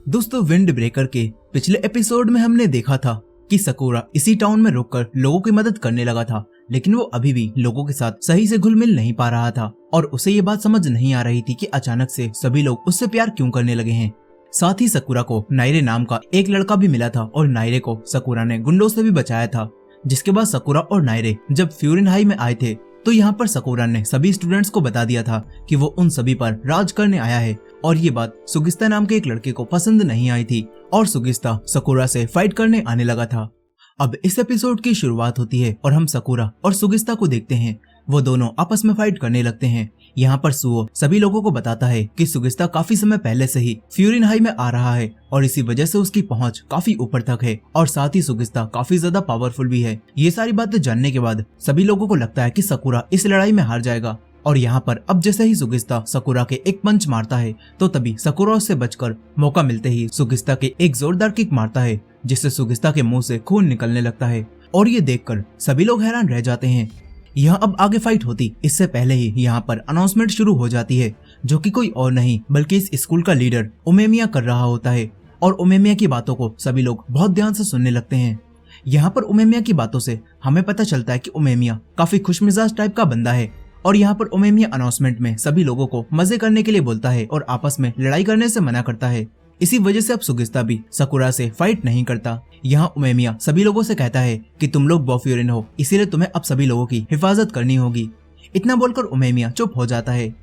दोस्तों, wind breaker के पिछले एपिसोड में हमने देखा था कि सकुरा इसी टाउन में रुककर लोगों की मदद करने लगा था, लेकिन वो अभी भी लोगों के साथ सही से घुल मिल नहीं पा रहा था और उसे ये बात समझ नहीं आ रही थी कि अचानक से सभी लोग उससे प्यार क्यों करने लगे हैं। साथ ही सकुरा को नायरे नाम का एक लड़का भी मिला था और नायरे को सकुरा ने गुंडों से भी बचाया था। जिसके बाद सकुरा और नायरे जब फ्यूरिन हाई में आए थे तो यहाँ पर सकुरा ने सभी स्टूडेंट्स को बता दिया था कि वो उन सभी पर राज करने आया है और ये बात सुगिस्ता नाम के एक लड़के को पसंद नहीं आई थी और सुगिस्ता सकुरा से फाइट करने आने लगा था। अब इस एपिसोड की शुरुआत होती है और हम सकुरा और सुगिस्ता को देखते हैं। वो दोनों आपस में फाइट करने लगते हैं। यहाँ पर सुओ सभी लोगों को बताता है कि सुगिस्ता काफी समय पहले से ही फ्यूरिन हाई में आ रहा है और इसी वजह से उसकी पहुंच काफी ऊपर तक है और साथ ही सुगिस्ता काफी ज्यादा पावरफुल भी है। ये सारी बातें जानने के बाद सभी लोगों को लगता है कि सकुरा इस लड़ाई में हार जाएगा और यहाँ पर अब जैसे ही सुगिस्ता सकुरा के एक पंच मारता है तो तभी सकुरा उससे बचकर मौका मिलते ही सुगिस्ता के एक जोरदार किक मारता है जिससे सुगिस्ता के मुंह से खून निकलने लगता है और ये देखकर सभी लोग हैरान रह जाते हैं। यहाँ अब आगे फाइट होती इससे पहले ही यहाँ पर अनाउंसमेंट शुरू हो जाती है जो कि कोई और नहीं बल्कि इस स्कूल का लीडर उमेमिया कर रहा होता है और उमेमिया की बातों को सभी लोग बहुत ध्यान से सुनने लगते हैं। यहाँ पर उमेमिया की बातों से हमें पता चलता है कि उमेमिया काफी खुशमिजाज टाइप का बंदा है और यहाँ पर उमेमिया अनाउंसमेंट में सभी लोगों को मजे करने के लिए बोलता है और आपस में लड़ाई करने से मना करता है। इसी वजह से अब सुगिस्ता भी सकुरा से फाइट नहीं करता। यहाँ उमेमिया सभी लोगों से कहता है कि तुम लोग बॉफ्यूरिन हो, इसीलिए तुम्हें अब सभी लोगों की हिफाजत करनी होगी। इतना बोलकर उमेमिया चुप हो जाता है।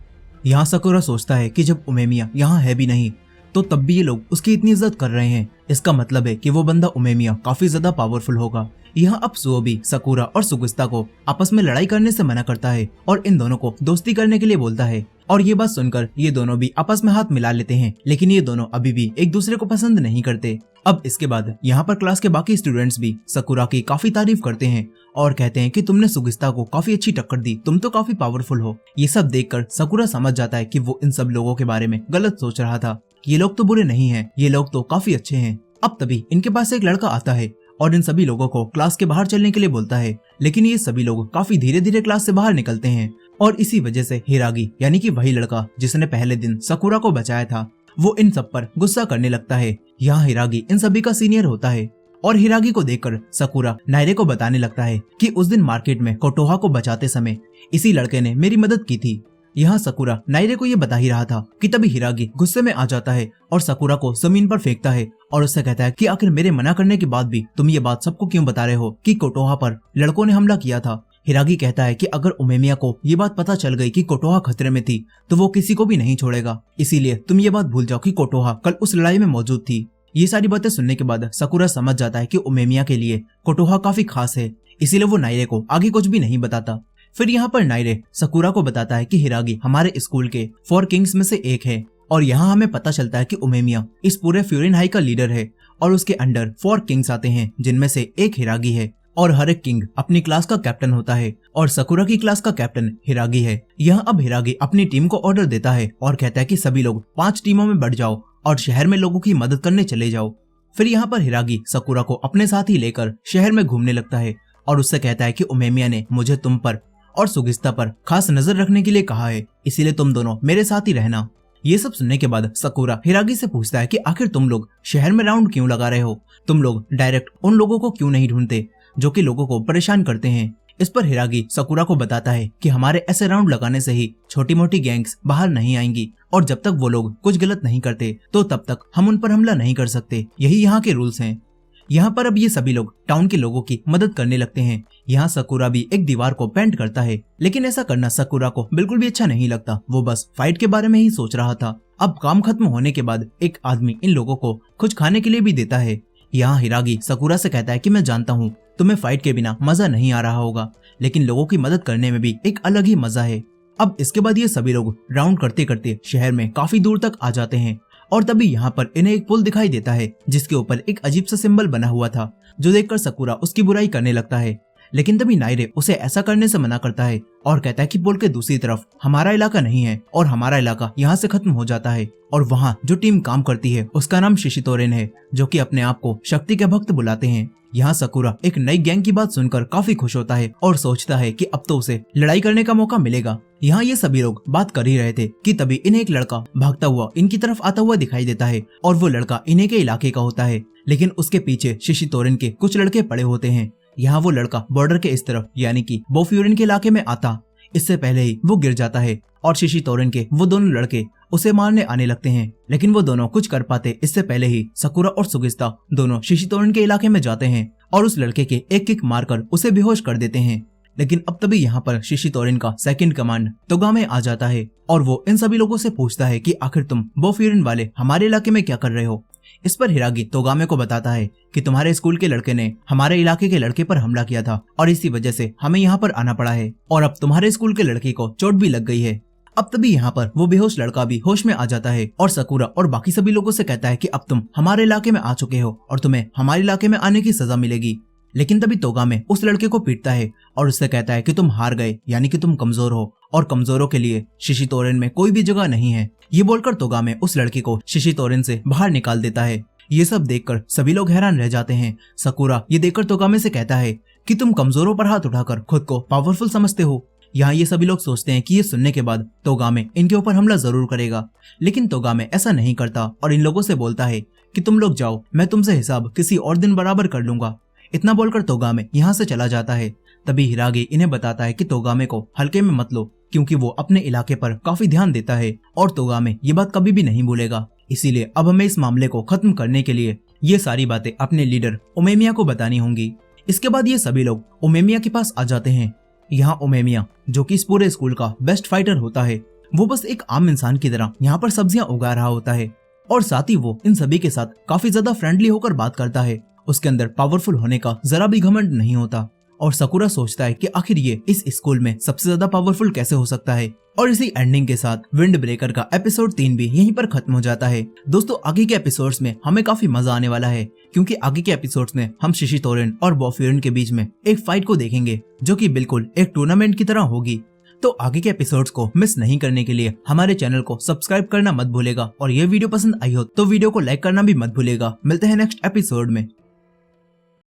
यहाँ सकुरा सोचता है कि जब उमेमिया यहाँ है भी नहीं तो तब भी ये लोग उसकी इतनी इज्जत कर रहे हैं, इसका मतलब है कि वो बंदा उमेमिया काफी ज्यादा पावरफुल होगा। यहाँ अब सुओ भी सकुरा और सुगिस्ता को आपस में लड़ाई करने से मना करता है और इन दोनों को दोस्ती करने के लिए बोलता है और ये बात सुनकर ये दोनों भी आपस में हाथ मिला लेते हैं, लेकिन ये दोनों अभी भी एक दूसरे को पसंद नहीं करते। अब इसके बाद यहाँ पर क्लास के बाकी स्टूडेंट्स भी सकुरा की काफी तारीफ करते हैं और कहते हैं कि तुमने सुगिस्ता को काफी अच्छी टक्कर दी, तुम तो काफी पावरफुल हो। ये सब देखकर सकुरा समझ जाता है कि वो इन सब लोगों के बारे में गलत सोच रहा था। ये लोग तो बुरे नहीं हैं, ये लोग तो काफी अच्छे हैं। अब तभी इनके पास एक लड़का आता है और इन सभी लोगों को क्लास के बाहर चलने के लिए बोलता है, लेकिन ये सभी लोग काफी धीरे धीरे क्लास से बाहर निकलते हैं और इसी वजह से हिरागी यानी कि वही लड़का जिसने पहले दिन सकुरा को बचाया था वो इन सब पर गुस्सा करने लगता है। यहाँ हिरागी इन सभी का सीनियर होता है और हिरागी को देखकर सकुरा नायरे को बताने लगता है कि उस दिन मार्केट में कोटोहा को बचाते समय इसी लड़के ने मेरी मदद की थी। यहाँ सकुरा नायरे को ये बता ही रहा था कि तभी हिरागी गुस्से में आ जाता है और सकुरा को जमीन पर फेंकता है और उससे कहता है कि आखिर मेरे मना करने के बाद भी तुम ये बात सबको क्यों बता रहे हो कि कोटोहा पर लड़कों ने हमला किया था। हिरागी कहता है कि अगर उमेमिया को ये बात पता चल गई कि कोटोहा खतरे में थी तो वो किसी को भी नहीं छोड़ेगा, इसीलिए तुम ये बात भूल जाओ कि कोटोहा कल उस लड़ाई में मौजूद थी। ये सारी बातें सुनने के बाद सकुरा समझ जाता है कि उमेमिया के लिए कोटोहा काफी खास है, इसीलिए वो नायरे को आगे कुछ भी नहीं बताता। फिर यहाँ पर नायरे सकुरा को बताता है कि हिरागी हमारे स्कूल के 4 किंग्स में से एक है और यहाँ हमें पता चलता है कि उमेमिया इस पूरे फ्यूरिन हाई का लीडर है और उसके अंडर 4 किंग्स आते हैं जिनमें से एक हिरागी है और हर एक किंग अपनी क्लास का कैप्टन होता है और सकुरा की क्लास का कैप्टन हिरागी है। यहाँ अब हिरागी अपनी टीम को ऑर्डर देता है और कहता है कि सभी लोग 5 टीमों में बढ़ जाओ और शहर में लोगों की मदद करने चले जाओ। फिर यहाँ पर हिरागी सकुरा को अपने साथ ही लेकर शहर में घूमने लगता है और उससे कहता है कि उमेमिया ने मुझे तुम पर और सुगिस्ता पर खास नजर रखने के लिए कहा है, इसीलिए तुम दोनों मेरे साथ ही रहना। ये सब सुनने के बाद सकुरा हिरागी से पूछता है कि आखिर तुम लोग शहर में राउंड क्यों लगा रहे हो, तुम लोग डायरेक्ट उन लोगों को क्यों नहीं ढूंढते जो कि लोगों को परेशान करते हैं। इस पर हिरागी सकुरा को बताता है कि हमारे ऐसे राउंड लगाने से ही छोटी मोटी गैंग्स बाहर नहीं आएंगी और जब तक वो लोग कुछ गलत नहीं करते तो तब तक हम उन पर हमला नहीं कर सकते, यही यहाँ के रूल्स हैं। यहाँ पर अब ये सभी लोग टाउन के लोगों की मदद करने लगते हैं। यहाँ सकुरा भी एक दीवार को पेंट करता है, लेकिन ऐसा करना सकुरा को बिल्कुल भी अच्छा नहीं लगता, वो बस फाइट के बारे में ही सोच रहा था। अब काम खत्म होने के बाद एक आदमी इन लोगों को कुछ खाने के लिए भी देता है। यहाँ हिरागी सकुरा से कहता है कि मैं जानता हूँ तुम्हें फाइट के बिना मजा नहीं आ रहा होगा, लेकिन लोगों की मदद करने में भी एक अलग ही मजा है। अब इसके बाद ये सभी लोग राउंड करते करते शहर में काफी दूर तक आ जाते हैं और तभी यहाँ पर इन्हें एक पुल दिखाई देता है जिसके ऊपर एक अजीब सा सिंबल बना हुआ था, जो देखकर सकुरा उसकी बुराई करने लगता है। लेकिन तभी नायरे उसे ऐसा करने से मना करता है और कहता है कि पुल के दूसरी तरफ हमारा इलाका नहीं है और हमारा इलाका यहाँ से खत्म हो जाता है। और वहाँ जो टीम काम करती है उसका नाम शिशितोरेन है, जो कि अपने आप को शक्ति के भक्त बुलाते हैं। यहाँ सकुरा एक नई गैंग की बात सुनकर काफी खुश होता है और सोचता है कि अब तो उसे लड़ाई करने का मौका मिलेगा। यहाँ ये सभी लोग बात कर ही रहे थे कि तभी इन्हें एक लड़का भागता हुआ इनकी तरफ आता हुआ दिखाई देता है और वो लड़का इन्हीं के इलाके का होता है, लेकिन उसके पीछे शिशितोरेन के कुछ लड़के पड़े होते हैं। यहाँ वो लड़का बॉर्डर के इस तरफ यानी कि बोफ्यूरिन के इलाके में आता इससे पहले ही वो गिर जाता है और शिशितोरेन के वो दोनों लड़के उसे मारने आने लगते हैं, लेकिन वो दोनों कुछ कर पाते इससे पहले ही सकुरा और सुगिस्ता दोनों शिशितोरेन के इलाके में जाते हैं और उस लड़के के एक किक मारकर उसे बेहोश कर देते हैं। लेकिन अब तभी यहाँ पर शिशितोरेन का सेकंड कमांड तोगामे आ जाता है और वो इन सभी लोगों से पूछता है कि आखिर तुम बोफ्यूरिन वाले हमारे इलाके में क्या कर रहे हो। इस पर हिरागी तोगामे को बताता है कि तुम्हारे स्कूल के लड़के ने हमारे इलाके के लड़के पर हमला किया था और इसी वजह से हमें यहाँ पर आना पड़ा है और अब तुम्हारे स्कूल के लड़के को चोट भी लग गई है। अब तभी यहाँ पर वो बेहोश लड़का भी होश में आ जाता है और सकुरा और बाकी सभी लोगों से कहता है कि अब तुम हमारे इलाके में आ चुके हो और तुम्हें हमारे इलाके में आने की सजा मिलेगी। लेकिन तभी तोगामे उस लड़के को पीटता है और उससे कहता है कि तुम हार गए, यानी कि तुम कमजोर हो और कमजोरों के लिए शिशितोरेन में कोई भी जगह नहीं है। ये बोलकर तोगामे उस लड़के को शिशितोरेन से बाहर निकाल देता है। ये सब देखकर सभी लोग हैरान रह जाते हैं। सकुरा ये देखकर तोगामे से कहता है कि तुम कमजोरों पर हाथ उठाकर खुद को पावरफुल समझते हो। यहाँ ये सभी लोग सोचते हैं कि ये सुनने के बाद तोगामे इनके ऊपर हमला जरूर करेगा, लेकिन तोगामे ऐसा नहीं करता और इन लोगों से बोलता है कि तुम लोग जाओ, मैं तुमसे हिसाब किसी और दिन बराबर कर लूंगा। इतना बोलकर तोगामे यहाँ से चला जाता है। तभी हिरागी इन्हें बताता है कि तोगामे को हल्के में मत लो, क्योंकि वो अपने इलाके पर काफी ध्यान देता है और तोगामे ये बात कभी भी नहीं भूलेगा। इसीलिए अब हमें इस मामले को खत्म करने के लिए ये सारी बातें अपने लीडर उमेमिया को बतानी होंगी। इसके बाद ये सभी लोग उमेमिया के पास आ जाते हैं। यहाँ उमेमिया, जो कि इस पूरे स्कूल का बेस्ट फाइटर होता है, वो बस एक आम इंसान की तरह यहाँ पर सब्जियां उगा रहा होता है और साथ ही वो इन सभी के साथ काफी ज्यादा फ्रेंडली होकर बात करता है। उसके अंदर पावरफुल होने का जरा भी घमंड नहीं होता और सकुरा सोचता है कि आखिर ये इस स्कूल में सबसे ज्यादा पावरफुल कैसे हो सकता है। और इसी एंडिंग के साथ विंड ब्रेकर का एपिसोड 3 भी यहीं पर खत्म हो जाता है। दोस्तों आगे के एपिसोड्स में हमें काफी मजा आने वाला है, क्योंकि आगे के एपिसोड्स में हम शिशितोरेन और बोफ्यूरिन के बीच में एक फाइट को देखेंगे, जो कि बिल्कुल एक टूर्नामेंट की तरह होगी। तो आगे के एपिसोड्स को मिस नहीं करने के लिए हमारे चैनल को सब्सक्राइब करना मत भूलेगा और ये वीडियो पसंद आई हो तो वीडियो को लाइक करना भी मत भूलेगा। मिलते हैं नेक्स्ट एपिसोड में।